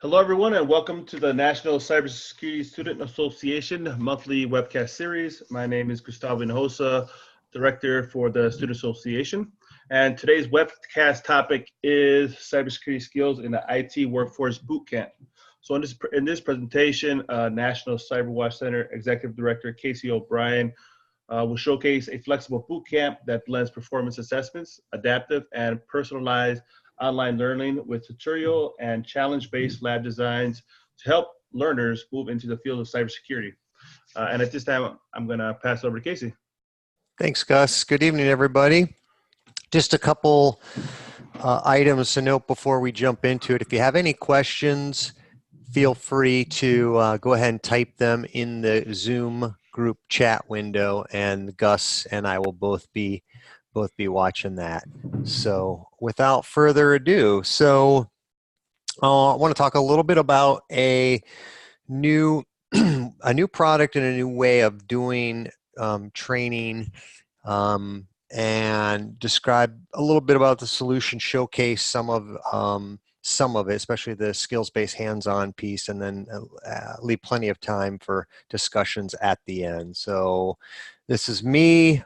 Hello, everyone, and welcome to the National Cybersecurity Student Association monthly webcast series. My name is Gustavo Hinojosa, Director for the Student Association. And today's webcast topic is cybersecurity skills in the IT workforce bootcamp. So in this presentation, National CyberWatch Center Executive Director Casey O'Brien will showcase a flexible bootcamp that blends performance assessments, adaptive and personalized online learning with tutorial and challenge-based lab designs to help learners move into the field of cybersecurity. And at this time, I'm going to pass it over to Casey. Thanks, Gus. Good evening, everybody. Just a couple items to note before we jump into it. If you have any questions, feel free to go ahead and type them in the Zoom group chat window, and Gus and I will both be watching that. So without further ado, I want to talk a little bit about a new product and a new way of doing training, and describe a little bit about the solution, showcase some of it, especially the skills-based hands-on piece, and then leave plenty of time for discussions at the end. So this is me.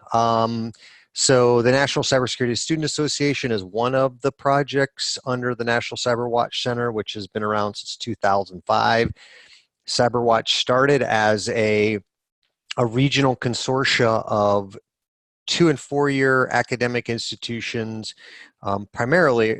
So the National Cybersecurity Student Association is one of the projects under the National CyberWatch Center, which has been around since 2005. CyberWatch started as a regional consortia of 2- and 4-year academic institutions, primarily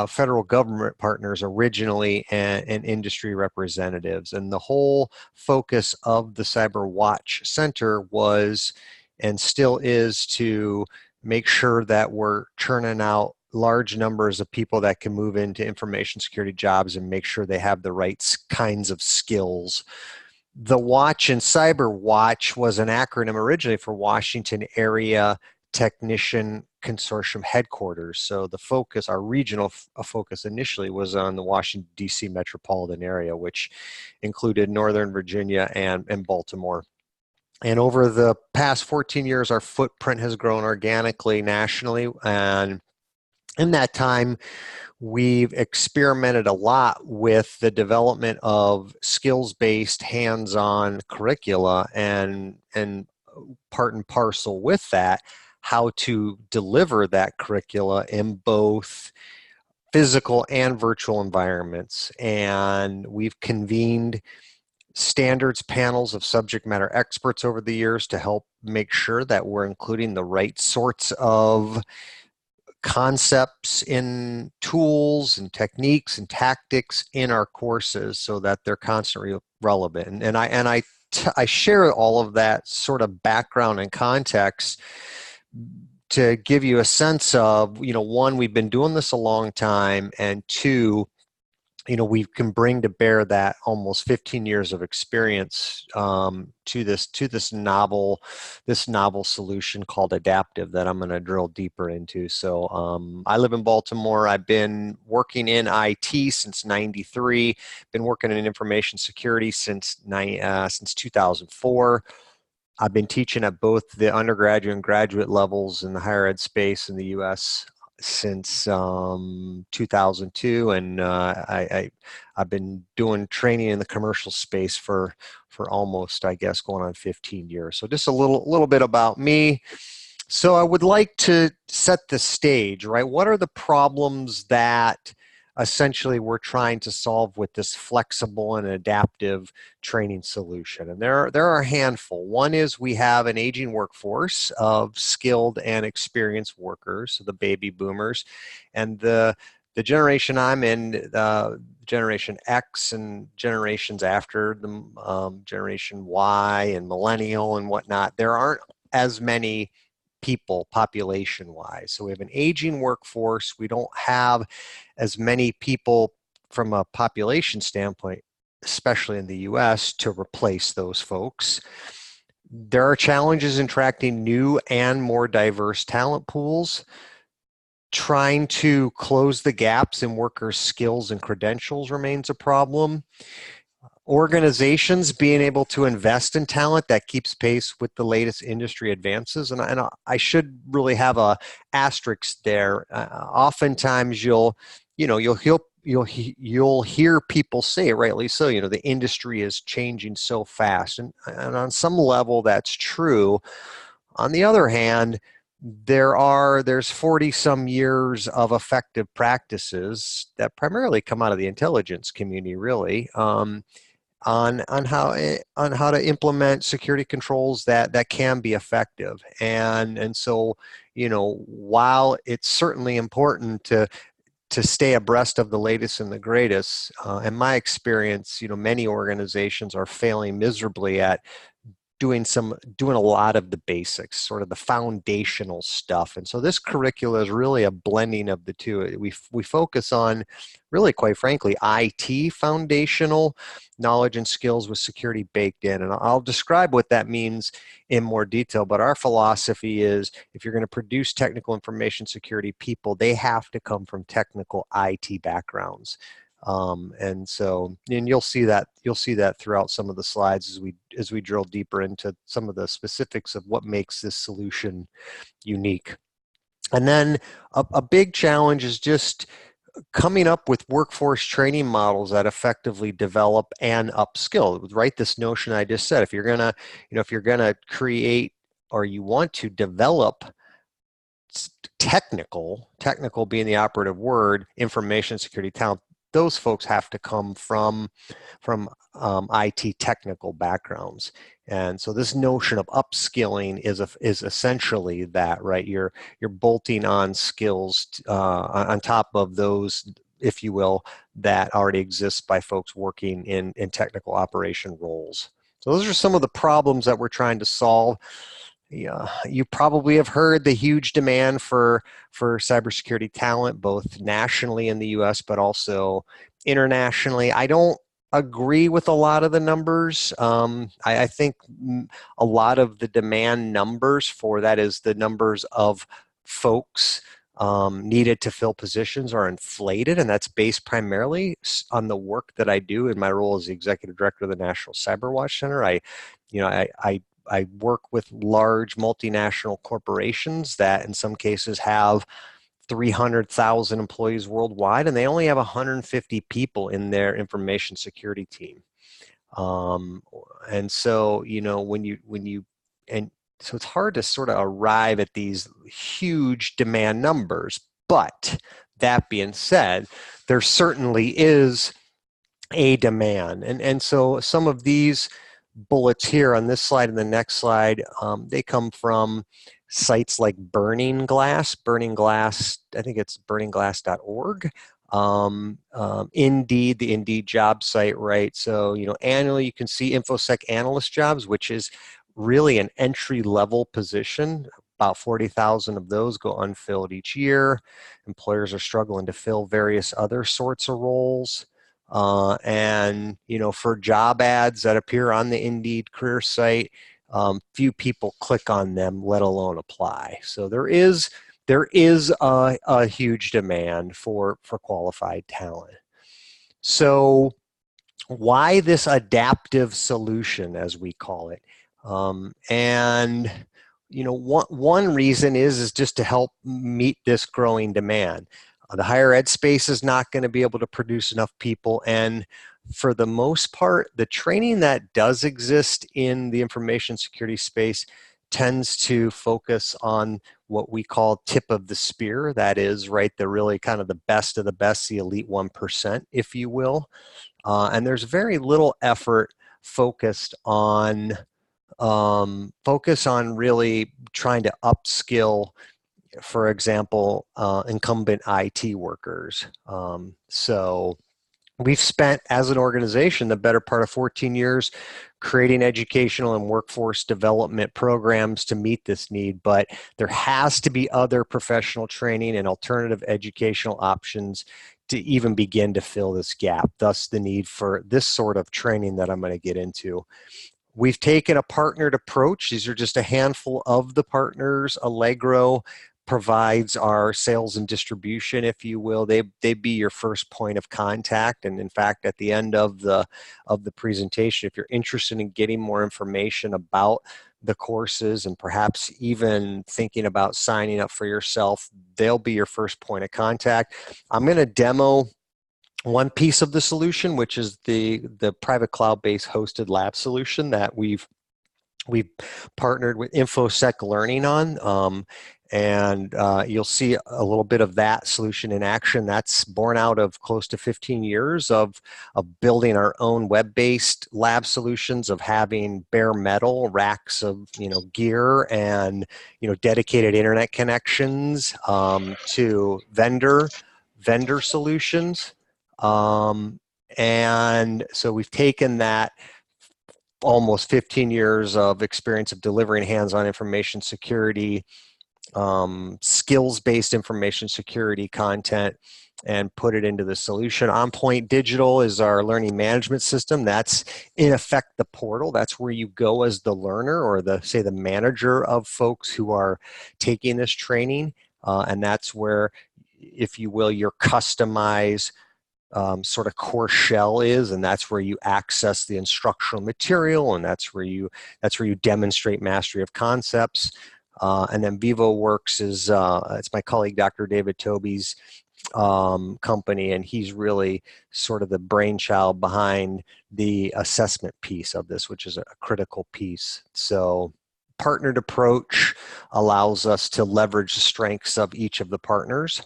federal government partners originally, and industry representatives. And the whole focus of the CyberWatch Center was, and still is, to make sure that we're churning out large numbers of people that can move into information security jobs and make sure they have the right kinds of skills. The Watch in CyberWatch was an acronym originally for Washington Area Technician Consortium Headquarters. So the focus, our regional focus initially, was on the Washington, D.C. metropolitan area, which included Northern Virginia and Baltimore. And over the past 14 years, our footprint has grown organically nationally. And in that time, we've experimented a lot with the development of skills-based hands-on curricula, and part and parcel with that, how to deliver that curricula in both physical and virtual environments. And we've convened standards panels of subject matter experts over the years to help make sure that we're including the right sorts of concepts in tools and techniques and tactics in our courses so that they're constantly relevant. And I share all of that sort of background and context to give you a sense of, one, we've been doing this a long time, and two, we can bring to bear that almost 15 years of experience to this novel solution called adaptive that I'm going to drill deeper into. So I live in Baltimore. I've been working in IT since '93. Been working in information security since 2004. I've been teaching at both the undergraduate and graduate levels in the higher ed space in the U.S. since 2002, and I've been doing training in the commercial space for almost, I guess, going on 15 years. So just a little bit about me. So I would like to set the stage, right? What are the problems that essentially we're trying to solve with this flexible and adaptive training solution? And there are a handful. One is we have an aging workforce of skilled and experienced workers, so the baby boomers, and the generation I'm in, Generation X and generations after them, Generation Y and Millennial and whatnot. There aren't as many people population-wise. So we have an aging workforce. We don't have as many people from a population standpoint, especially in the US, to replace those folks. There are challenges in attracting new and more diverse talent pools. Trying to close the gaps in workers' skills and credentials remains a problem. Organizations being able to invest in talent that keeps pace with the latest industry advances. And I should really have a asterisk there. Oftentimes you'll you'll hear people say, rightly so, the industry is changing so fast, and on some level that's true. On the other hand, there's 40 some years of effective practices that primarily come out of the intelligence community, really, on how to implement security controls that can be effective. And so, while it's certainly important to stay abreast of the latest and the greatest, in my experience, many organizations are failing miserably at doing a lot of the basics, sort of the foundational stuff. And so this curricula is really a blending of the two. We focus on, really, quite frankly, IT foundational knowledge and skills with security baked in. And I'll describe what that means in more detail, but our philosophy is, if you're going to produce technical information security people, they have to come from technical IT backgrounds. And you'll see that throughout some of the slides as we drill deeper into some of the specifics of what makes this solution unique. And then a big challenge is just coming up with workforce training models that effectively develop and upskill, right? This notion I just said, if you're gonna create, or you want to develop technical being the operative word, information security talent, those folks have to come from IT technical backgrounds. And so this notion of upskilling is essentially that, right? You're bolting on skills on top of those, if you will, that already exist by folks working in technical operation roles. So those are some of the problems that we're trying to solve. Yeah, you probably have heard the huge demand for cybersecurity talent, both nationally in the US, but also internationally. I don't agree with a lot of the numbers. I think a lot of the demand numbers for that is the numbers of folks needed to fill positions are inflated, and that's based primarily on the work that I do in my role as the executive director of the National CyberWatch Center. I work with large multinational corporations that in some cases have 300,000 employees worldwide, and they only have 150 people in their information security team. And so, so it's hard to sort of arrive at these huge demand numbers. But that being said, there certainly is a demand. And so some of these bullets here on this slide and the next slide, they come from sites like Burning Glass, I think it's burningglass.org. Indeed, the Indeed job site, right? So, annually you can see InfoSec analyst jobs, which is really an entry-level position. About 40,000 of those go unfilled each year. Employers are struggling to fill various other sorts of roles. And for job ads that appear on the Indeed career site, few people click on them, let alone apply. So there is a huge demand for qualified talent. So why this adaptive solution, as we call it? One reason is just to help meet this growing demand. The higher ed space is not going to be able to produce enough people, and for the most part, the training that does exist in the information security space tends to focus on what we call tip of the spear. That is, right, the really kind of the best of the best, the elite 1%, if you will. And there's very little effort focused on really trying to upskill, for example, incumbent IT workers. So we've spent, as an organization, the better part of 14 years creating educational and workforce development programs to meet this need, but there has to be other professional training and alternative educational options to even begin to fill this gap, thus the need for this sort of training that I'm going to get into. We've taken a partnered approach. These are just a handful of the partners. Allegro provides our sales and distribution, if you will. They'd be your first point of contact. And in fact, at the end of the presentation, if you're interested in getting more information about the courses and perhaps even thinking about signing up for yourself, they'll be your first point of contact. I'm going to demo one piece of the solution, which is the private cloud-based hosted lab solution that we've partnered with InfoSec Learning on. And you'll see a little bit of that solution in action. That's born out of close to 15 years of building our own web-based lab solutions, of having bare metal racks of gear and dedicated internet connections to vendor solutions. And so we've taken that almost 15 years of experience of delivering hands-on information security, skills-based information security content, and put it into the solution. OnPoint Digital is our learning management system. That's in effect the portal. That's where you go as the learner, or the manager of folks who are taking this training. And that's where, if you will, your customized sort of core shell is, and that's where you access the instructional material, and that's where you demonstrate mastery of concepts. And then VivoWorks is it's my colleague Dr. David Tobey's company, and he's really sort of the brainchild behind the assessment piece of this, which is a critical piece. So partnered approach allows us to leverage the strengths of each of the partners.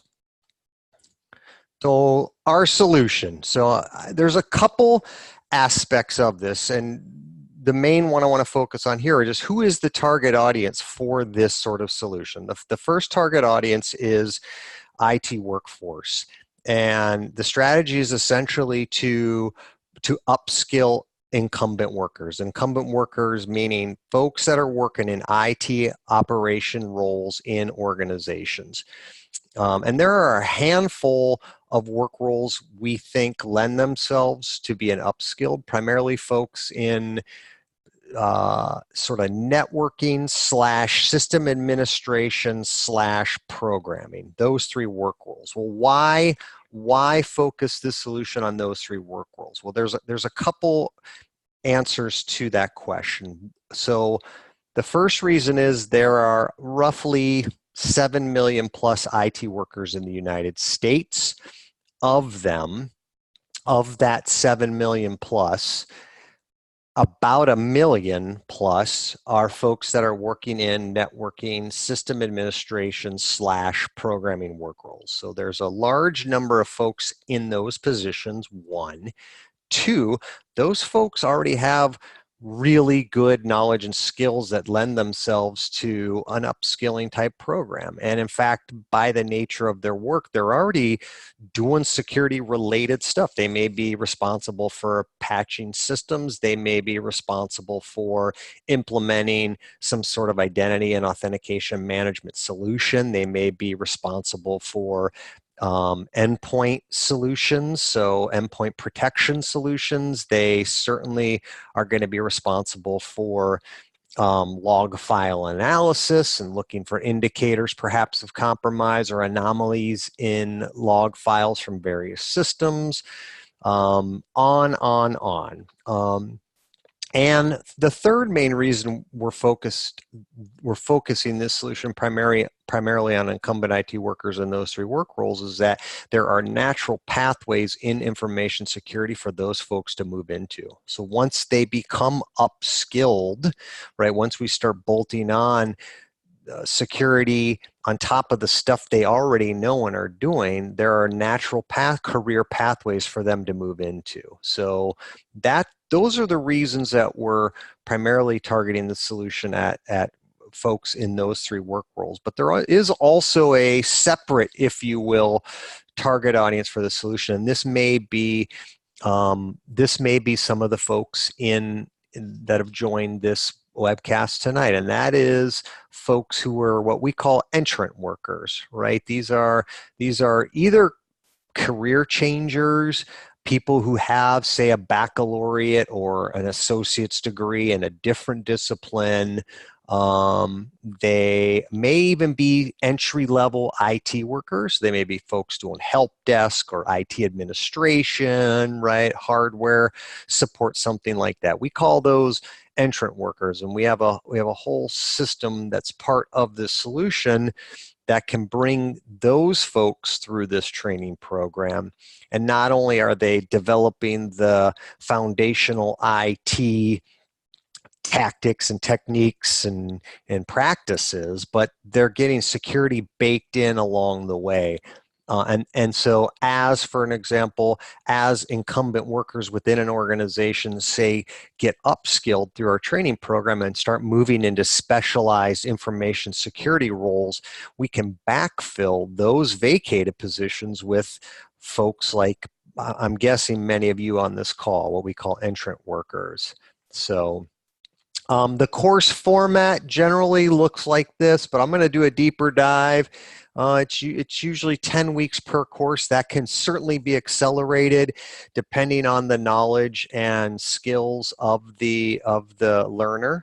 So our solution, there's a couple aspects of this, and the main one I want to focus on here is just who is the target audience for this sort of solution. The first target audience is IT workforce, and the strategy is essentially to upskill incumbent workers. Incumbent workers meaning folks that are working in IT operation roles in organizations. And there are a handful of work roles we think lend themselves to being upskilled, primarily folks in sort of networking / system administration / programming, those three work roles. Well, why focus this solution on those three work roles? Well, there's a couple answers to that question. So the first reason is there are roughly 7 million plus IT workers in the United States. Of that 7 million plus, about 1 million plus are folks that are working in networking, system administration / programming work roles. So there's a large number of folks in those positions, one. Two, those folks already have really good knowledge and skills that lend themselves to an upskilling type program. And in fact, by the nature of their work, they're already doing security related stuff. They may be responsible for patching systems. They may be responsible for implementing some sort of identity and authentication management solution. They may be responsible for endpoint solutions, so endpoint protection solutions. They certainly are going to be responsible for log file analysis and looking for indicators perhaps of compromise or anomalies in log files from various systems, on. And the third main reason we're focusing this solution primarily on incumbent IT workers in those three work roles is that there are natural pathways in information security for those folks to move into. So once they become upskilled, right, once we start bolting on security on top of the stuff they already know and are doing, there are natural career pathways for them to move into. So those are the reasons that we're primarily targeting the solution at folks in those three work roles. But there is also a separate, if you will, target audience for the solution. And this may be some of the folks that have joined this webcast tonight, and that is folks who are what we call entrant workers, right? These are either career changers, people who have, say, a baccalaureate or an associate's degree in a different discipline. They may even be entry-level IT workers. They may be folks doing help desk or IT administration, right? Hardware support, something like that. We call those entrant workers, and we have a whole system that's part of this solution that can bring those folks through this training program. And not only are they developing the foundational IT tactics and techniques and practices, but they're getting security baked in along the way. And so, as for an example, as incumbent workers within an organization, say, get upskilled through our training program and start moving into specialized information security roles, we can backfill those vacated positions with folks like, I'm guessing many of you on this call, what we call entrant workers. So the course format generally looks like this, but I'm going to do a deeper dive. It's usually 10 weeks per course. That can certainly be accelerated depending on the knowledge and skills of the learner,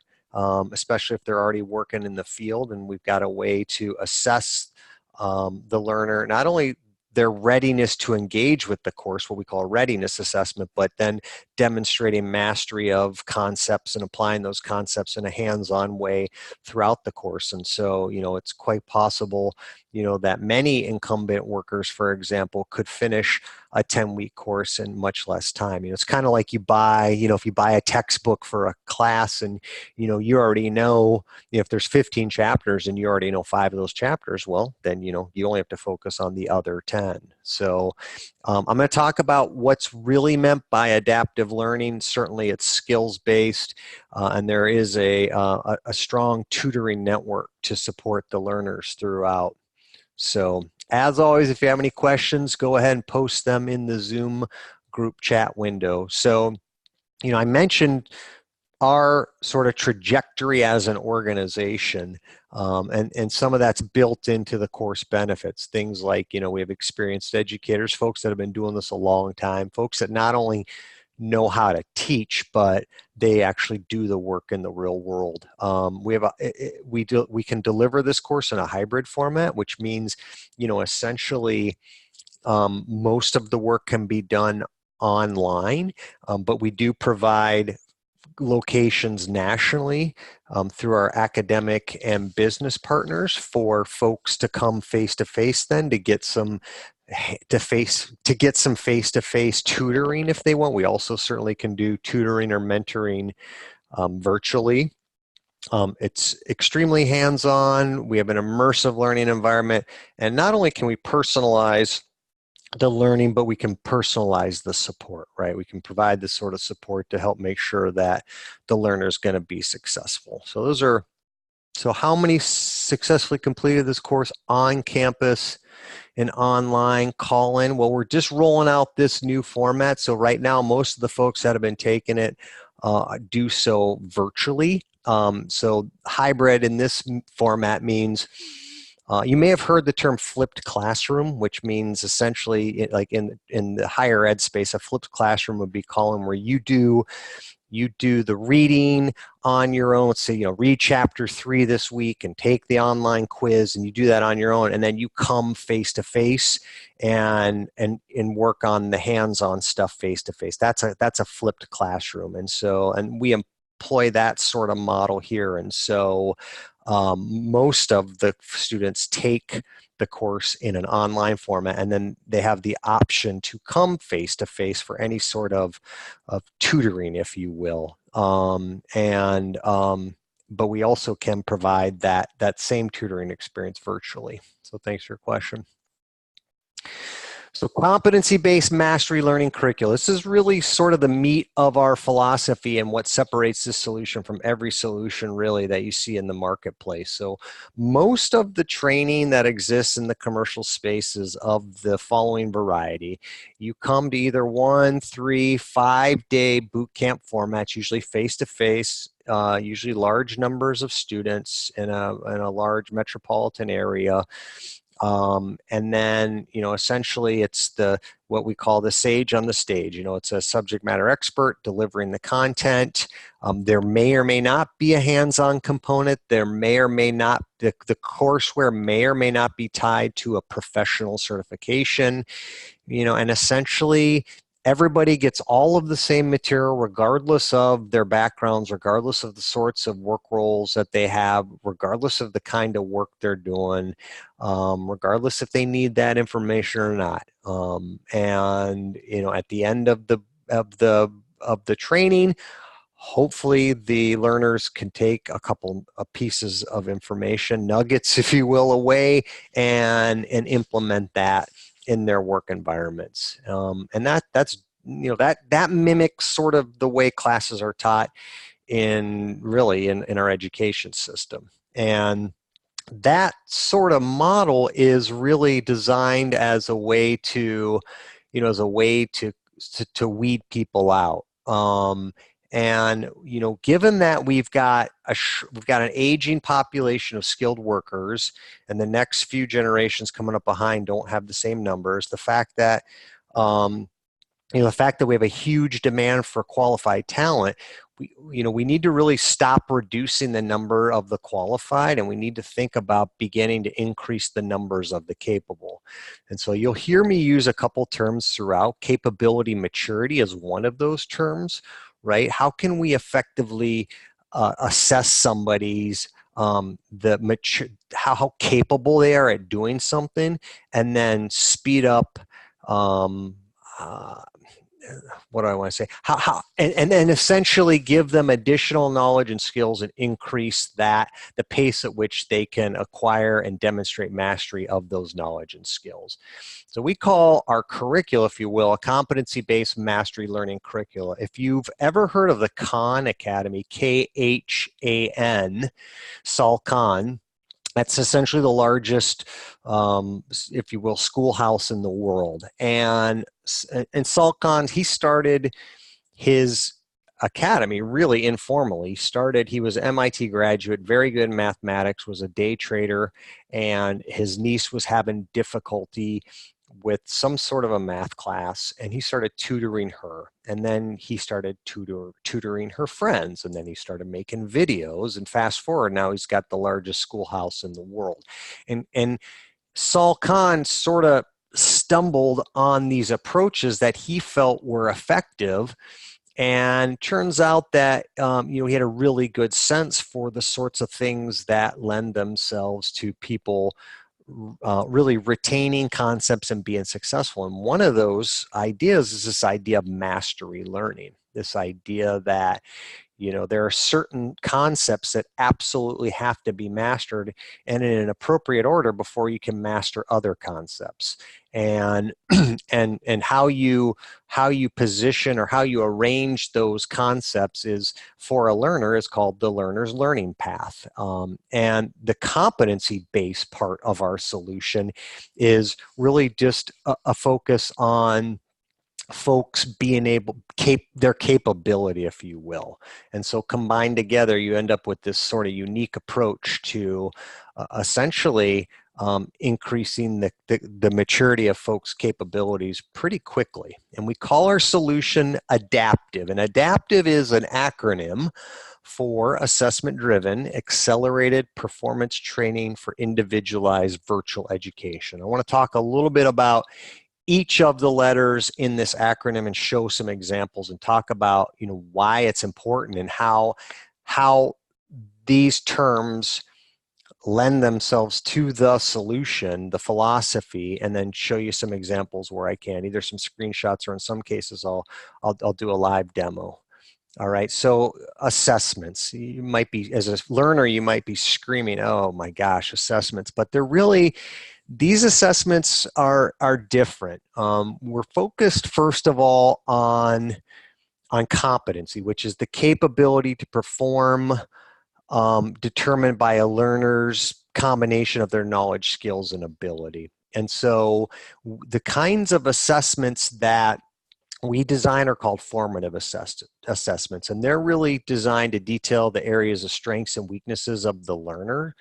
especially if they're already working in the field, and we've got a way to assess the learner, not only their readiness to engage with the course, what we call a readiness assessment, but then demonstrating mastery of concepts and applying those concepts in a hands-on way throughout the course. And so, it's quite possible, that many incumbent workers, for example, could finish a 10-week course in much less time. It's kind of like you buy, if you buy a textbook for a class and, you already know, if there's 15 chapters and you already know 5 of those chapters, well, then, you only have to focus on the other 10. So I'm going to talk about what's really meant by adaptive learning. Certainly it's skills-based, and there is a strong tutoring network to support the learners throughout. So as always, if you have any questions, go ahead and post them in the Zoom group chat window. So, I mentioned our sort of trajectory as an organization, and some of that's built into the course benefits. Things like, we have experienced educators, folks that have been doing this a long time, folks that not only know how to teach, but they actually do the work in the real world. We can deliver this course in a hybrid format, which means, essentially most of the work can be done online, but we do provide locations nationally through our academic and business partners for folks to come face to face then to get some face-to-face tutoring if they want. We also certainly can do tutoring or mentoring virtually. It's extremely hands-on. We have an immersive learning environment, and not only can we personalize the learning, but we can personalize the support, right? We can provide this sort of support to help make sure that the learner is going to be successful. So how many successfully completed this course on campus and online call-in? Well, we're just rolling out this new format. So right now, most of the folks that have been taking it do so virtually. So hybrid in this format means you may have heard the term flipped classroom, which means essentially, like in the higher ed space, a flipped classroom would be calling where you do the reading on your own. Let's say, read chapter 3 this week and take the online quiz, and you do that on your own, and then you come face to face and work on the hands-on stuff face to face. That's a flipped classroom, and we employ that sort of model here. And so most of the students take the course in an online format, and then they have the option to come face to face for any sort of tutoring, if you will. But we also can provide that same tutoring experience virtually. So thanks for your question. So competency-based mastery learning curricula. This is really sort of the meat of our philosophy and what separates this solution from every solution really that you see in the marketplace. So most of the training that exists in the commercial space is of the following variety. You come to either 1, 3, 5-day boot camp formats, usually face-to-face, usually large numbers of students in a large metropolitan area. And then, essentially it's what we call the sage on the stage. It's a subject matter expert delivering the content. There may or may not be a hands-on component. There may or may not, the courseware may or may not be tied to a professional certification, and essentially everybody gets all of the same material regardless of their backgrounds, regardless of the sorts of work roles that they have, regardless of the kind of work they're doing, regardless if they need that information or not. And at the end of the training, hopefully the learners can take a couple of pieces of information, nuggets, if you will, away and implement that in their work environments. And that's that mimics sort of the way classes are taught in our education system. And that sort of model is really designed as a way to weed people out. And given that we've got an aging population of skilled workers, and the next few generations coming up behind don't have the same numbers, the fact that we have a huge demand for qualified talent, we need to really stop reducing the number of the qualified, and we need to think about beginning to increase the numbers of the capable. And so you'll hear me use a couple terms throughout. Capability maturity is one of those terms, right? How can we effectively assess somebody's how capable they are at doing something, and then speed up what do I want to say? And essentially give them additional knowledge and skills and increase the pace at which they can acquire and demonstrate mastery of those knowledge and skills. So we call our curricula, if you will, a competency-based mastery learning curricula. If you've ever heard of the Khan Academy, Khan, Sal Khan, that's essentially the largest, if you will, schoolhouse in the world. And Sal Khan, he started his academy really informally. He was an MIT graduate, very good in mathematics, was a day trader, and his niece was having difficulty with some sort of a math class, and he started tutoring her, and then he started tutoring her friends, and then he started making videos, and fast forward, now he's got the largest schoolhouse in the world. And Sal Khan sort of stumbled on these approaches that he felt were effective, and turns out that he had a really good sense for the sorts of things that lend themselves to people really retaining concepts and being successful. And one of those ideas is this idea of mastery learning, this idea that there are certain concepts that absolutely have to be mastered, and in an appropriate order, before you can master other concepts. And and how you position or how you arrange those concepts is, for a learner, is called the learner's learning path. And the competency-based part of our solution is really just a focus on folks being their capability, if you will. And so combined together, you end up with this sort of unique approach to essentially increasing the maturity of folks' capabilities pretty quickly. And we call our solution adaptive. And adaptive is an acronym for assessment-driven, accelerated performance training for individualized virtual education. I want to talk a little bit about each of the letters in this acronym and show some examples and talk about why it's important and how these terms lend themselves to the solution, the philosophy, and then show you some examples where I can, either some screenshots, or in some cases I'll do a live demo. All right, so assessments. You might be, as a learner, you might be screaming, oh my gosh, assessments, but these assessments are different. We're focused, first of all, on competency, which is the capability to perform determined by a learner's combination of their knowledge, skills, and ability. And so the kinds of assessments that we design are called formative assessments, and they're really designed to detail the areas of strengths and weaknesses of the learner.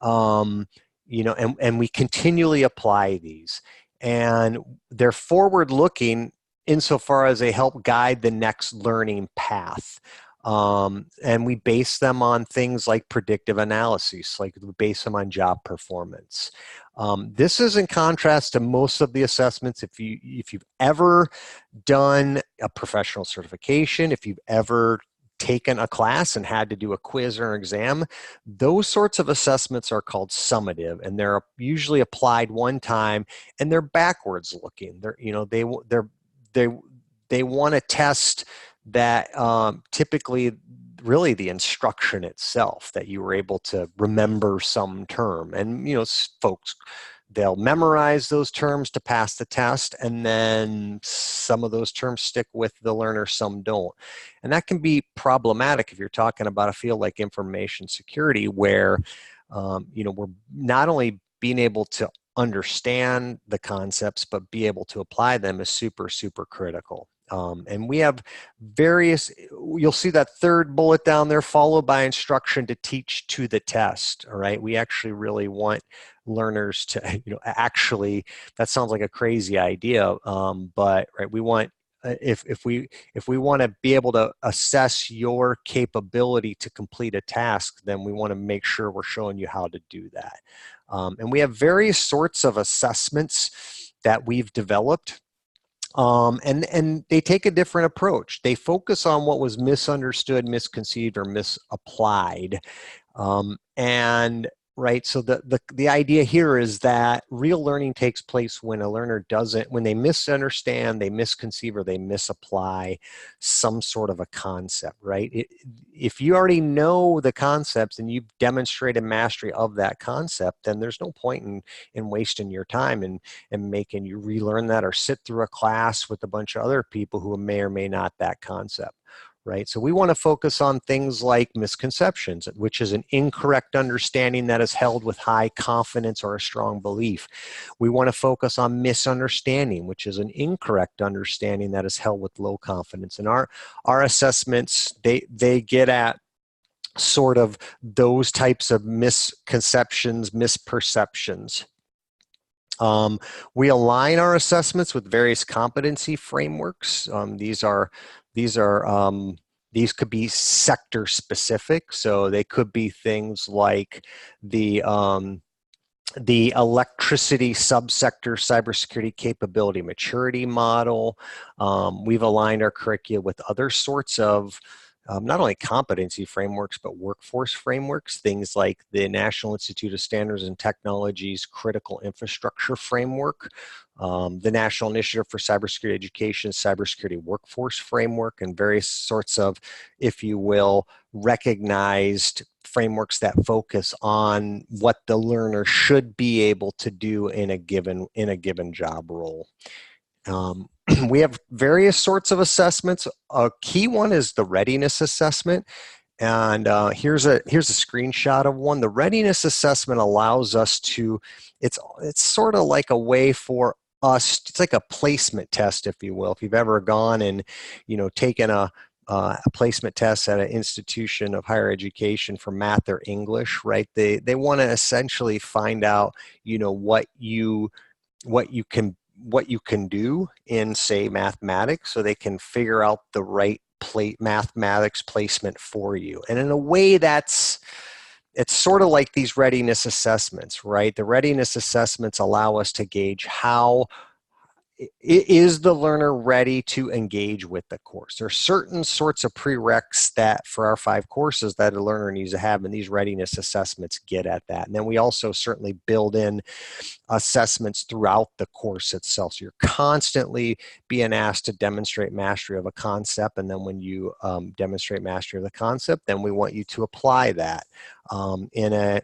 And we continually apply these, and they're forward-looking insofar as they help guide the next learning path. And we base them on things like predictive analyses, like we base them on job performance. This is in contrast to most of the assessments. If you've ever done a professional certification, if you've ever taken a class and had to do a quiz or an exam, those sorts of assessments are called summative, and they're usually applied one time, and they're backwards looking. They want to test that typically really the instruction itself, that you were able to remember some term. And folks, they'll memorize those terms to pass the test, and then some of those terms stick with the learner, some don't. And that can be problematic if you're talking about a field like information security, where we're not only being able to understand the concepts, but be able to apply them is super, super critical. And we have various, you'll see that third bullet down there, followed by instruction to teach to the test. All right. We actually really want learners to, actually, that sounds like a crazy idea. But right, we want, if we want to be able to assess your capability to complete a task, then we want to make sure we're showing you how to do that. And we have various sorts of assessments that we've developed. And they take a different approach. They focus on what was misunderstood, misconceived, or misapplied. And right, so the idea here is that real learning takes place when a learner when they misunderstand, they misconceive, or they misapply some sort of a concept, right? If you already know the concepts and you've demonstrated mastery of that concept, then there's no point in wasting your time and making you relearn that or sit through a class with a bunch of other people who may or may not that concept. Right? So we want to focus on things like misconceptions, which is an incorrect understanding that is held with high confidence or a strong belief. We want to focus on misunderstanding, which is an incorrect understanding that is held with low confidence. And our assessments, they get at sort of those types of misconceptions, misperceptions. We align our assessments with various competency frameworks. These could be sector specific, so they could be things like the electricity subsector cybersecurity capability maturity model. We've aligned our curricula with other sorts of not only competency frameworks, but workforce frameworks, things like the National Institute of Standards and Technology's Critical Infrastructure Framework, the National Initiative for Cybersecurity Education, Cybersecurity Workforce Framework, and various sorts of, if you will, recognized frameworks that focus on what the learner should be able to do in a given job role. We have various sorts of assessments. A key one is the readiness assessment. And here's a screenshot of one. The readiness assessment allows us to, it's sort of like a way for us, it's like a placement test, if you will. If you've ever gone and, taken a placement test at an institution of higher education for math or English, right? They want to essentially find out, what you can do in, say, mathematics, so they can figure out the right mathematics placement for you. And in a way, it's sort of like these readiness assessments, right? The readiness assessments allow us to gauge how is the learner ready to engage with the course. There are certain sorts of prereqs that for our 5 courses that a learner needs to have, and these readiness assessments get at that. And then we also certainly build in assessments throughout the course itself. So you're constantly being asked to demonstrate mastery of a concept, and then when you demonstrate mastery of the concept, then we want you to apply that in a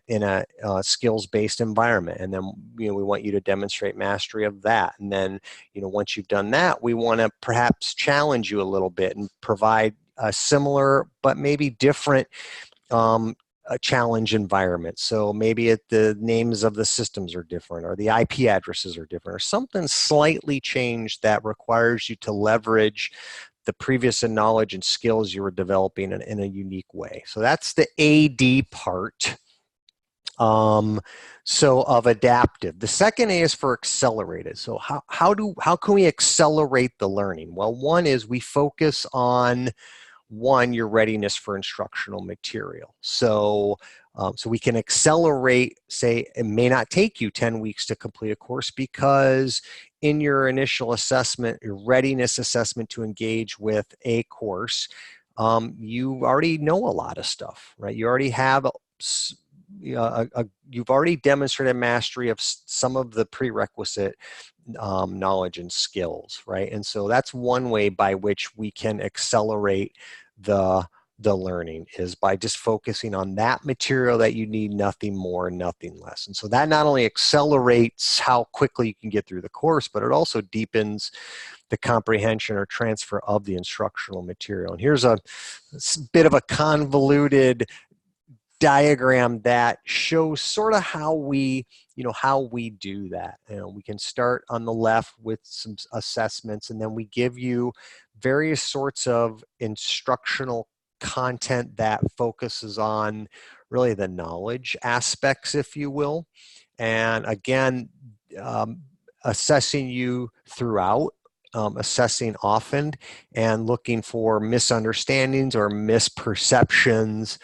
skills-based environment, and then we want you to demonstrate mastery of that. And then once you've done that, we want to perhaps challenge you a little bit and provide a similar but maybe different a challenge environment. So maybe the names of the systems are different, or the IP addresses are different, or something slightly changed that requires you to leverage the previous knowledge and skills you were developing in a unique way. So that's the AD part. So of adaptive. The second A is for accelerated. So how can we accelerate the learning? Well, one is we focus on one, your readiness for instructional material. So we can accelerate, say, it may not take you 10 weeks to complete a course because in your initial assessment, your readiness assessment to engage with a course, you already know a lot of stuff, right? You already have you've already demonstrated mastery of some of the prerequisite knowledge and skills, right? And so that's one way by which we can accelerate the learning, is by just focusing on that material that you need, nothing more, nothing less. And so that not only accelerates how quickly you can get through the course, but it also deepens the comprehension or transfer of the instructional material. And here's a bit of a convoluted diagram that shows sort of how we do that. We can start on the left with some assessments, and then we give you various sorts of instructional content that focuses on really the knowledge aspects, if you will. And again, assessing you throughout, assessing often, and looking for misunderstandings or misperceptions.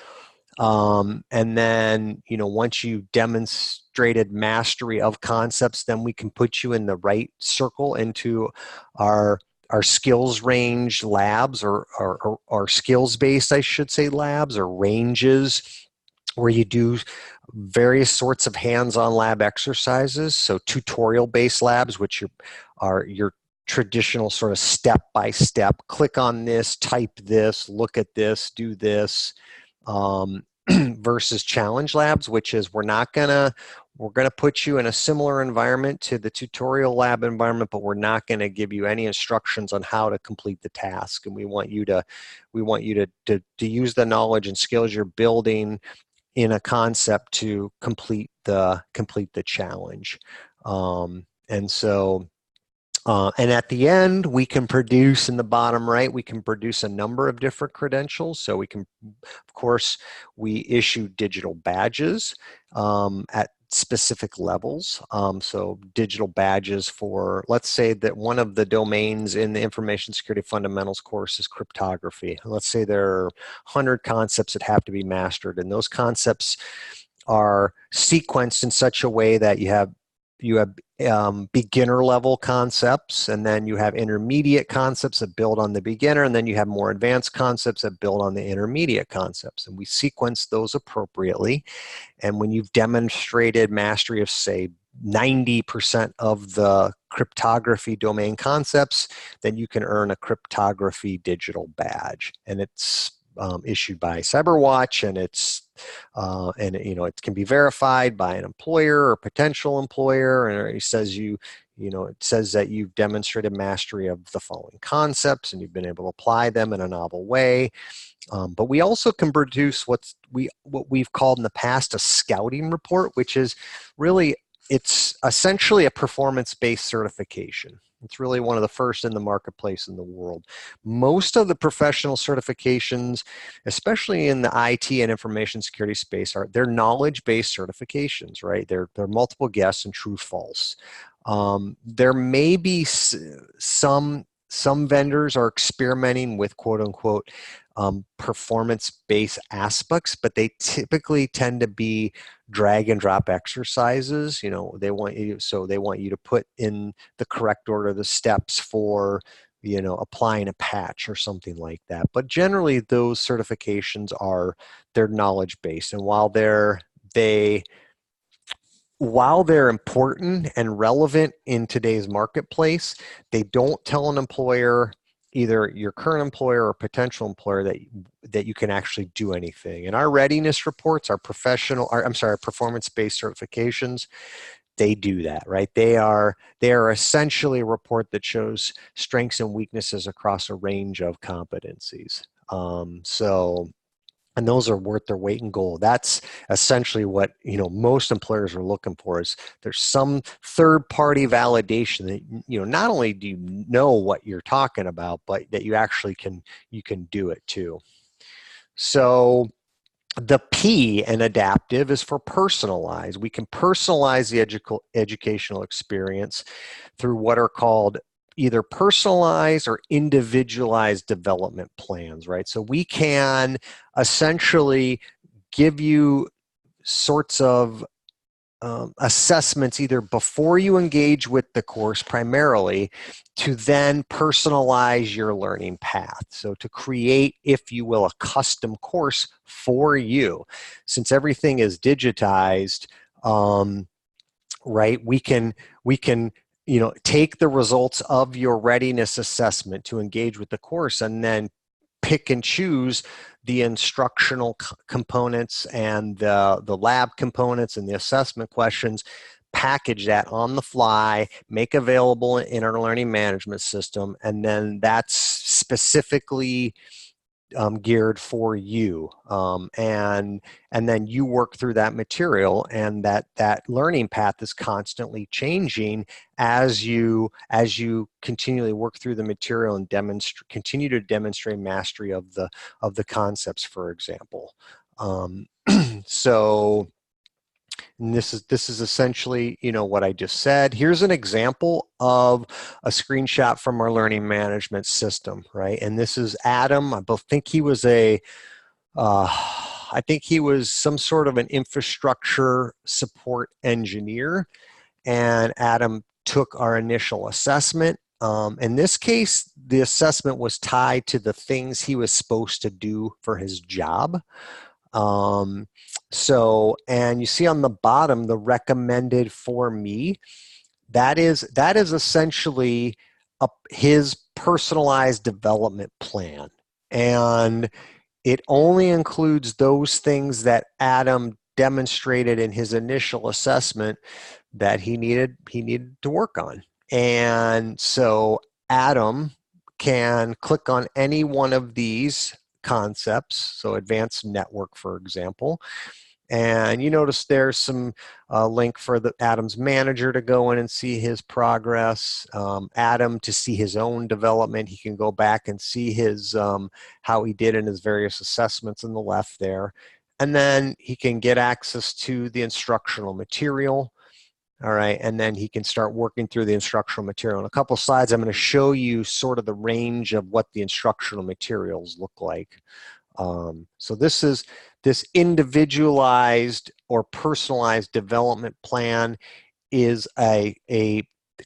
And then, once you've demonstrated mastery of concepts, then we can put you in the right circle into our skills range labs, or skills-based, I should say, labs or ranges, where you do various sorts of hands-on lab exercises. So tutorial-based labs, which are your traditional sort of step-by-step, click on this, type this, look at this, do this, versus challenge labs, which is we're gonna put you in a similar environment to the tutorial lab environment, but we're not going to give you any instructions on how to complete the task. And we want you to use the knowledge and skills you're building in a concept to complete the challenge. And at the end, we can produce, in the bottom right, we can produce a number of different credentials. So we can, of course, we issue digital badges at specific levels. So digital badges for, let's say that one of the domains in the Information Security Fundamentals course is cryptography. Let's say there are 100 concepts that have to be mastered, and those concepts are sequenced in such a way that you have beginner level concepts, and then you have intermediate concepts that build on the beginner, and then you have more advanced concepts that build on the intermediate concepts. And we sequence those appropriately. And when you've demonstrated mastery of, say, 90% of the cryptography domain concepts, then you can earn a cryptography digital badge. And it's issued by CyberWatch, and it can be verified by an employer or potential employer, and it says it says that you've demonstrated mastery of the following concepts and you've been able to apply them in a novel way. But we also can produce what we've called in the past a scouting report, which is really, it's essentially a performance-based certification. It's really one of the first in the marketplace in the world. Most of the professional certifications, especially in the IT and information security space, they're knowledge-based certifications, right? They're multiple guess and true false. There may be some vendors are experimenting with quote unquote performance-based aspects, but they typically tend to be drag and drop exercises. They want you to put in the correct order the steps for applying a patch or something like that. But generally those certifications they're knowledge-based, and while they're important and relevant in today's marketplace, they don't tell an employer, either your current employer or potential employer, that you can actually do anything. And our readiness reports, our performance-based certifications, they do that, right? They are essentially a report that shows strengths and weaknesses across a range of competencies. And those are worth their weight in gold. That's essentially what most employers are looking for. Is there's some third-party validation that not only do you know what you're talking about, but that you actually can do it too. So the P in adaptive is for personalize. We can personalize the educational experience through what are called either personalized or individualized development plans, right? So we can essentially give you sorts of assessments either before you engage with the course primarily to then personalize your learning path. So to create, if you will, a custom course for you. Since everything is digitized, right, we can take the results of your readiness assessment to engage with the course and then pick and choose the instructional components and the lab components and the assessment questions, package that on the fly, make available in our learning management system, and then that's specifically geared for you, and then you work through that material, and that learning path is constantly changing as you continually work through the material and continue to demonstrate mastery of the concepts, for example. So. And this is essentially, what I just said. Here's an example of a screenshot from our learning management system, right? And this is Adam. I think he was I think he was some sort of an infrastructure support engineer. And Adam took our initial assessment. In this case, the assessment was tied to the things he was supposed to do for his job. And you see on the bottom, the recommended for me, that is essentially his personalized development plan. And it only includes those things that Adam demonstrated in his initial assessment that he needed to work on. And so Adam can click on any one of these concepts, so advanced network, for example, and you notice there's some link for Adam's manager to go in and see his progress. Adam to see his own development. He can go back and see his how he did in his various assessments on the left there. And then he can get access to the instructional material. All right, and then he can start working through the instructional material. In a couple of slides, I'm going to show you sort of the range of what the instructional materials look like. So this individualized or personalized development plan is a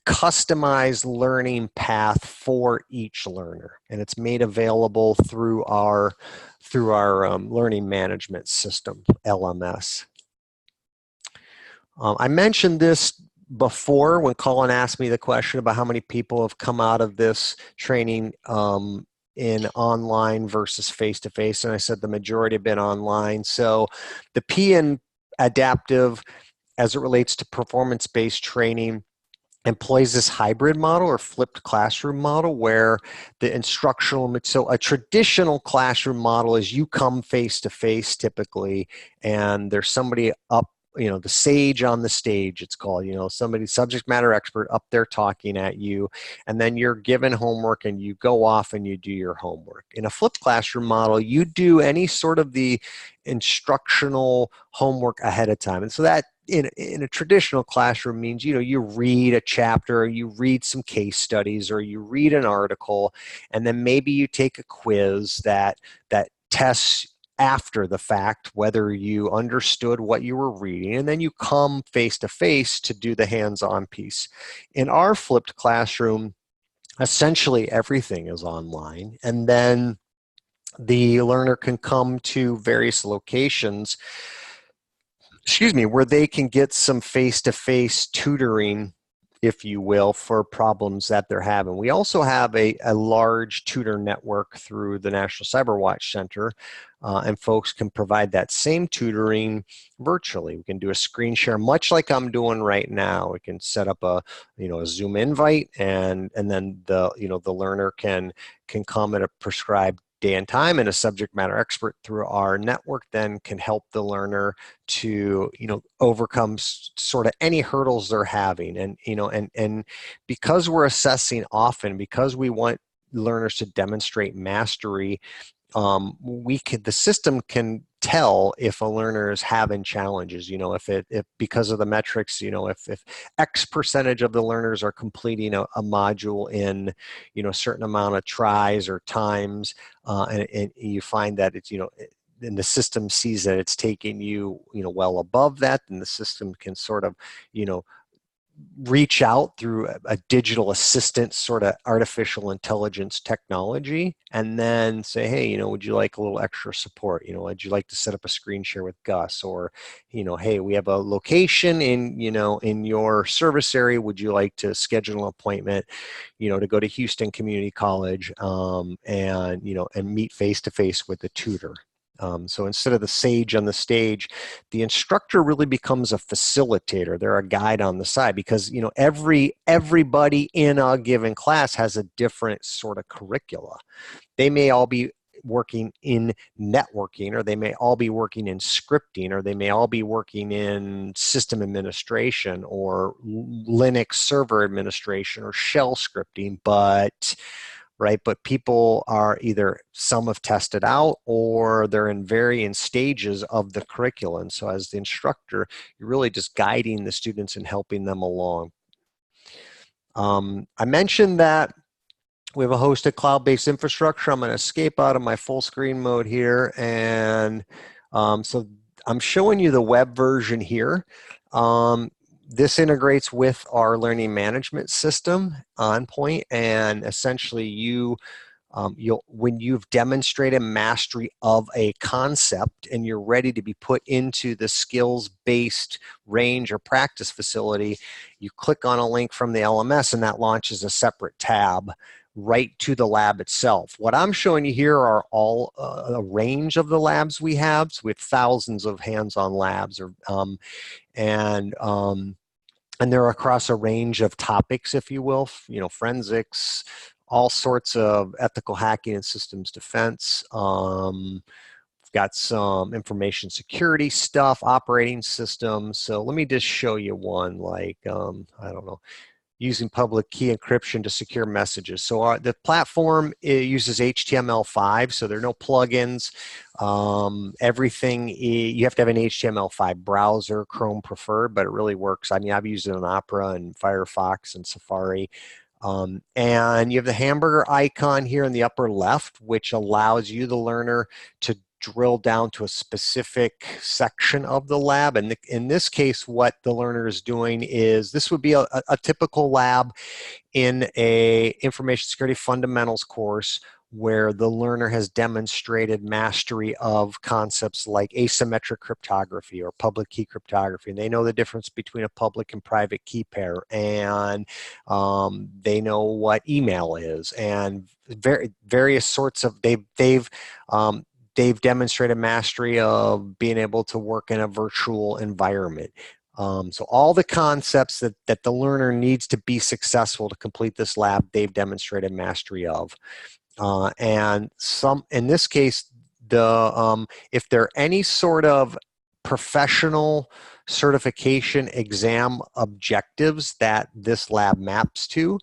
customized learning path for each learner, and it's made available through our learning management system, LMS. I mentioned this before when Colin asked me the question about how many people have come out of this training in online versus face-to-face, and I said the majority have been online. So the P in adaptive, as it relates to performance-based training, employs this hybrid model or flipped classroom model where the instructional, so a traditional classroom model is you come face-to-face typically, and there's somebody up, the sage on the stage, it's called, somebody, subject matter expert up there talking at you, and then you're given homework and you go off and you do your homework. In a flipped classroom model, you do any sort of the instructional homework ahead of time. And so that in a traditional classroom means, you read a chapter, or you read some case studies, or you read an article, and then maybe you take a quiz that tests after the fact whether you understood what you were reading, and then you come face to face to do the hands-on piece. In our flipped classroom, essentially everything is online, and then the learner can come to various locations, where they can get some face-to-face tutoring, if you will, for problems that they're having. We also have a large tutor network through the National CyberWatch Center, and folks can provide that same tutoring virtually. We can do a screen share, much like I'm doing right now. We can set up a Zoom invite, and then the learner can come at a prescribed day and time, and a subject matter expert through our network then can help the learner to overcome sort of any hurdles they're having. And because we're assessing often, because we want learners to demonstrate mastery the system can tell if a learner is having challenges. You know, if because of the metrics, you know, if X percentage of the learners are completing a module in, you know, a certain amount of tries or times, and you find that it's, you know, and the system sees that it's taking you, you know, well above that, then the system can sort of, you know, reach out through a digital assistant sort of artificial intelligence technology and then say, hey, you know, would you like a little extra support? You know, would you like to set up a screen share with Gus? Or, you know, hey, we have a location in, you know, in your service area. Would you like to schedule an appointment, you know, to go to Houston Community College and, you know, and meet face to face with the tutor? So instead of the sage on the stage, the instructor really becomes a facilitator. They're a guide on the side because, you know, everybody in a given class has a different sort of curricula. They may all be working in networking, or they may all be working in scripting, or they may all be working in system administration or Linux server administration or shell scripting, but right? But people are either, some have tested out or they're in varying stages of the curriculum. So as the instructor, you're really just guiding the students and helping them along. I mentioned that we have a hosted cloud-based infrastructure. I'm going to escape out of my full screen mode here. And so I'm showing you the web version here. This integrates with our learning management system OnPoint, and essentially when you've demonstrated mastery of a concept and you're ready to be put into the skills-based range or practice facility, you click on a link from the LMS and that launches a separate tab right to the lab itself. What I'm showing you here are all a range of the labs we have. So we have thousands of hands-on labs, and they're across a range of topics, if you will, you know, forensics, all sorts of ethical hacking and systems defense. We've got some information security stuff, operating systems. So let me just show you one, like, I don't know, using public key encryption to secure messages. So the platform uses HTML5, so there are no plugins. Everything, you have to have an HTML5 browser, Chrome preferred, but it really works. I mean, I've used it in Opera and Firefox and Safari. And you have the hamburger icon here in the upper left, which allows you, the learner, to drill down to a specific section of the lab. And in this case, what the learner is doing is, this would be a typical lab in a information security fundamentals course where the learner has demonstrated mastery of concepts like asymmetric cryptography or public key cryptography. And they know the difference between a public and private key pair, and they know what email is, and various sorts of, they've demonstrated mastery of being able to work in a virtual environment. So all the concepts that the learner needs to be successful to complete this lab, they've demonstrated mastery of. And in this case, if there are any sort of professional certification exam objectives that this lab maps to,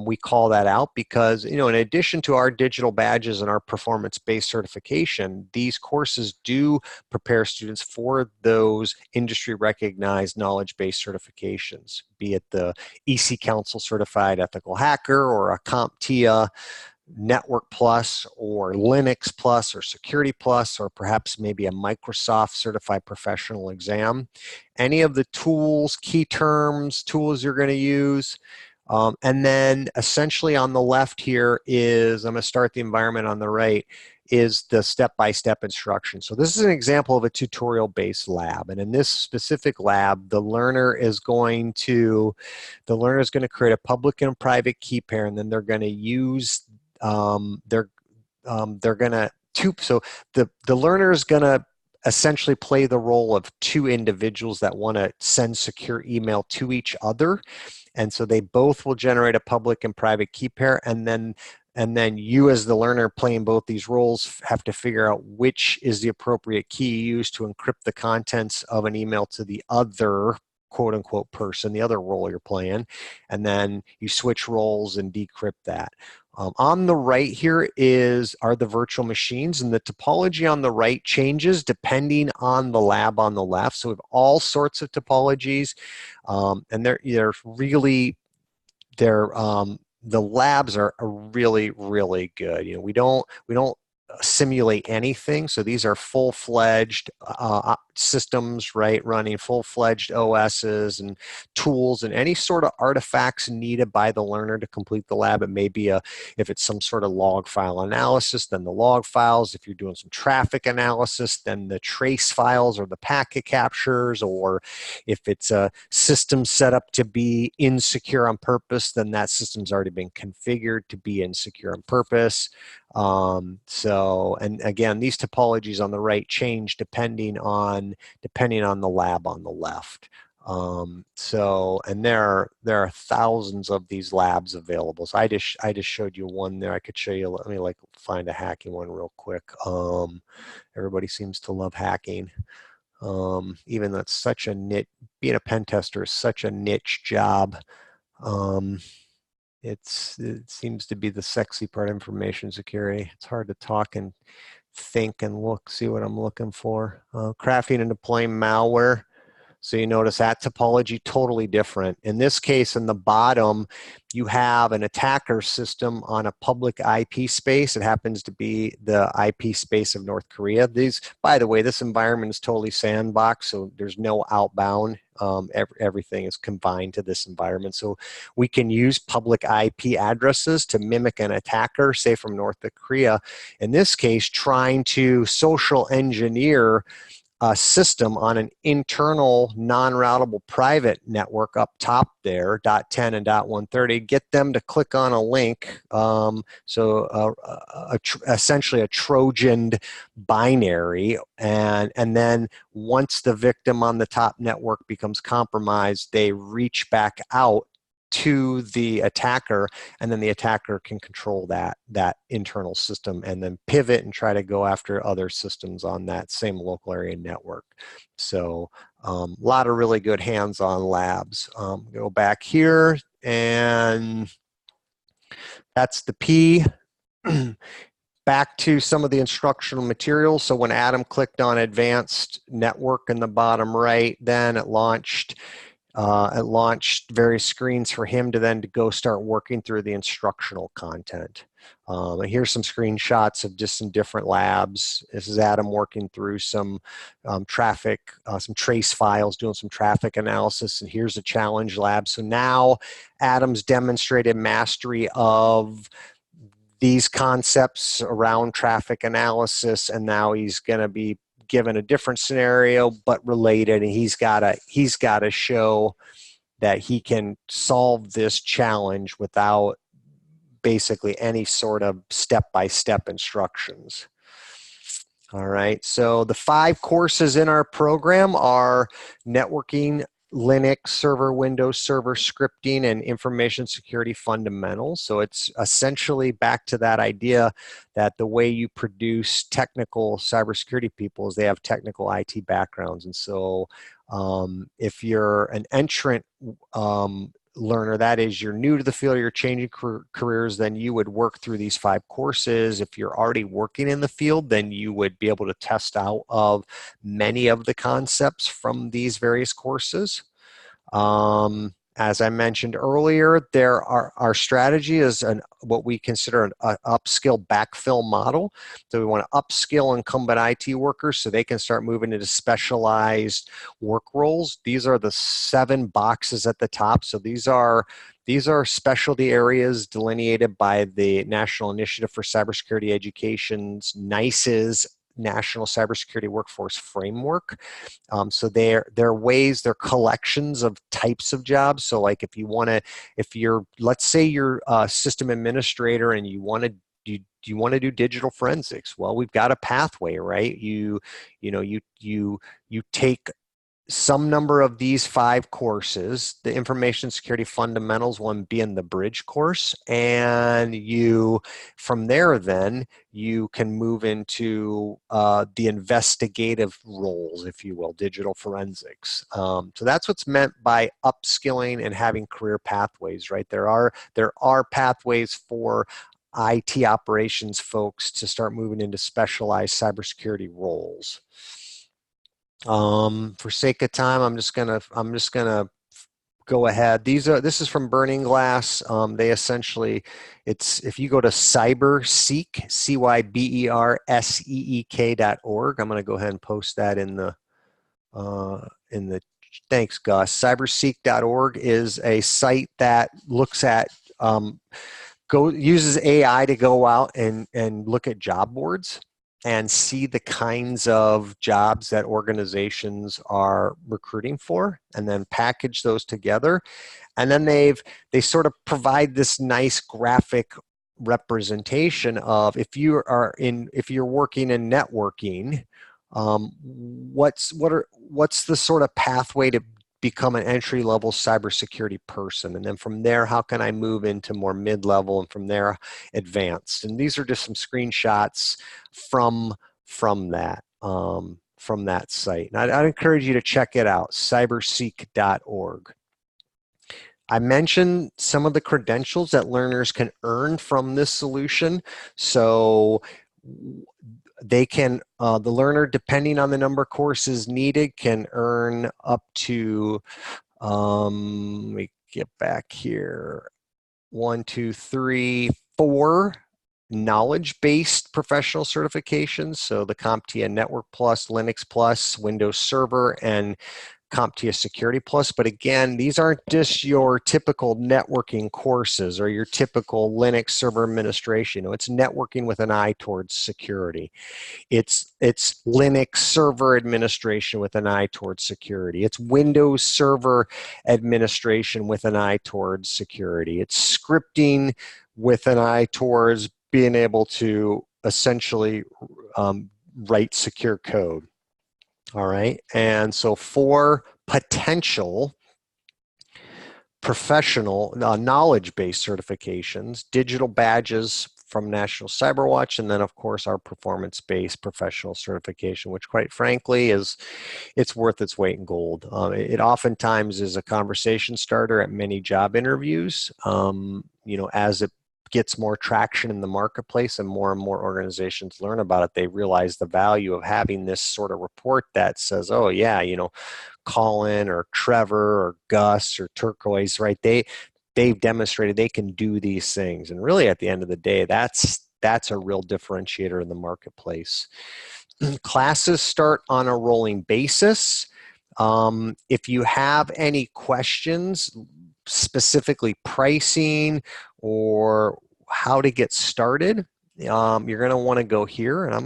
we call that out because, you know, in addition to our digital badges and our performance-based certification, these courses do prepare students for those industry-recognized knowledge-based certifications, be it the EC Council Certified Ethical Hacker or a CompTIA Network Plus or Linux Plus or Security Plus, or perhaps maybe a Microsoft Certified Professional Exam. Any of the tools, key terms, tools you're going to use. And then essentially on the left here is, I'm going to start the environment on the right, is the step-by-step instruction. So this is an example of a tutorial-based lab. And in this specific lab, the learner is going to create a public and private key pair, and then they're going to use, so the learner is going to essentially play the role of two individuals that want to send secure email to each other. And so they both will generate a public and private key pair, and then you, as the learner playing both these roles, have to figure out which is the appropriate key used to encrypt the contents of an email to the other quote unquote person, the other role you're playing, and then you switch roles and decrypt that. On the right here are the virtual machines, and the topology on the right changes depending on the lab on the left. So we have all sorts of topologies, and the labs are really, really good. You know, we don't simulate anything. So these are full-fledged systems, right? Running full-fledged OSs and tools and any sort of artifacts needed by the learner to complete the lab. It may be if it's some sort of log file analysis, then the log files. If you're doing some traffic analysis, then the trace files or the packet captures, or if it's a system set up to be insecure on purpose, then that system's already been configured to be insecure on purpose. And again, these topologies on the right change depending on the lab on the left. And there are thousands of these labs available. So I just showed you one there. I could show you. Let me find a hacking one real quick. Everybody seems to love hacking. Even that's such a niche. Being a pen tester is such a niche job. It seems to be the sexy part of information security. It's hard to talk and think and see what I'm looking for. Crafting and deploying malware. So you notice that topology totally different. In this case, in the bottom, you have an attacker system on a public IP space. It happens to be the IP space of North Korea. By the way, this environment is totally sandbox, so there's no outbound. Everything is confined to this environment. So we can use public IP addresses to mimic an attacker, say from North Korea. In this case, trying to social engineer a system on an internal non-routable private network up top there, .10 and .130, get them to click on a link, essentially a Trojaned binary, and then once the victim on the top network becomes compromised, they reach back out to the attacker, and then the attacker can control that internal system and then pivot and try to go after other systems on that same local area network. So a lot of really good hands-on labs. Go back here, and that's the P. Back to some of the instructional materials. So when Adam clicked on advanced network in the bottom right, then it launched various screens for him to go start working through the instructional content. And here's some screenshots of just some different labs. This is Adam working through some traffic, some trace files, doing some traffic analysis. And here's a challenge lab. So now Adam's demonstrated mastery of these concepts around traffic analysis, and now he's going to be given a different scenario but related, and he's got to show that he can solve this challenge without basically any sort of step-by-step instructions. All right, so the 5 courses in our program are networking, Linux server, Windows server, scripting, and information security fundamentals. So it's essentially back to that idea that the way you produce technical cybersecurity people is they have technical IT backgrounds. And so if you're an entrant learner, that is, you're new to the field, you're changing careers, then you would work through these 5 courses. If you're already working in the field, then you would be able to test out of many of the concepts from these various courses. As I mentioned earlier, our strategy is what we consider an upskill backfill model. So we want to upskill incumbent IT workers so they can start moving into specialized work roles. These are the 7 boxes at the top. So these are specialty areas delineated by the National Initiative for Cybersecurity Education's NICE's National Cybersecurity Workforce Framework. So they're collections of types of jobs. So like let's say you're a system administrator and you want to do digital forensics. Well, we've got a pathway, right? You take some number of these 5 courses. The information security fundamentals one being the bridge course, and from there then you can move into the investigative roles, if you will, digital forensics. So that's what's meant by upskilling and having career pathways, right? There are pathways for IT operations folks to start moving into specialized cybersecurity roles. For sake of time, I'm just gonna go ahead. This is from Burning Glass. They essentially, if you go to Cyberseek, cyberseek.org. I'm going to go ahead and post that in the thanks, Gus. Cyberseek.org is a site that looks at uses AI to go out and look at job boards and see the kinds of jobs that organizations are recruiting for, and then package those together. And then they sort of provide this nice graphic representation of if you're working in networking, what's the sort of pathway to become an entry-level cybersecurity person, and then from there, how can I move into more mid-level, and from there, advanced. And these are just some screenshots from that site. And I'd encourage you to check it out, cyberseek.org. I mentioned some of the credentials that learners can earn from this solution. So they can, the learner, depending on the number of courses needed, can earn up to, let me get back here, 1, 2, 3, 4 knowledge-based professional certifications. So the CompTIA Network Plus, Linux Plus, Windows Server, and CompTIA Security Plus. But again, these aren't just your typical networking courses or your typical Linux server administration. It's networking with an eye towards security. It's Linux server administration with an eye towards security. It's Windows server administration with an eye towards security. It's scripting with an eye towards being able to essentially write secure code. All right, and so 4 potential professional knowledge-based certifications, digital badges from National CyberWatch, and then of course our performance-based professional certification, which quite frankly it's worth its weight in gold. It oftentimes is a conversation starter at many job interviews. As it gets more traction in the marketplace and more organizations learn about it, they realize the value of having this sort of report that says, oh yeah, Colin or Trevor or Gus or Turquoise, right? They've demonstrated they can do these things. And really at the end of the day, that's a real differentiator in the marketplace. Classes start on a rolling basis. If you have any questions, specifically pricing or how to get started, you're going to want to go here, and I'm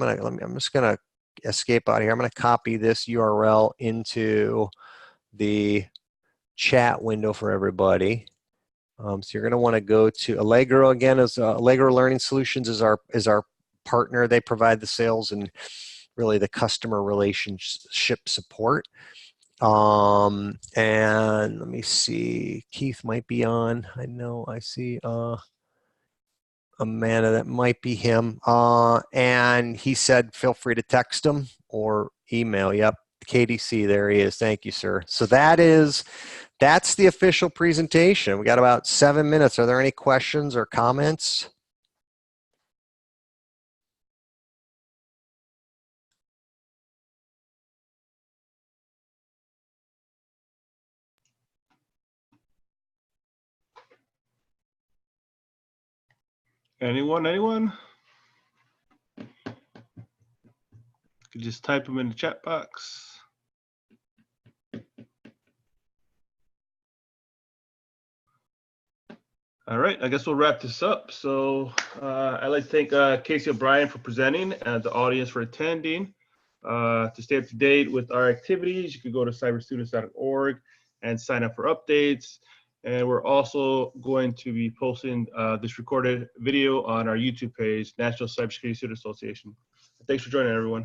just going to escape out of here. I'm going to copy this URL into the chat window for everybody. So you're going to want to go to Allegro. Again, as Allegro Learning Solutions is our partner. They provide the sales and really the customer relationship support. And let me see, Keith might be on. I see Amanda, that might be him. And he said, feel free to text him or email. Yep, KDC, there he is. Thank you, sir. So that's the official presentation. We got about 7 minutes. Are there any questions or comments? Anyone? You can just type them in the chat box. All right, I guess we'll wrap this up. So I'd like to thank Casey O'Brien for presenting and the audience for attending. To stay up to date with our activities, you can go to cyberstudents.org and sign up for updates. And we're also going to be posting this recorded video on our YouTube page, National Cybersecurity Student Association. Thanks for joining, everyone.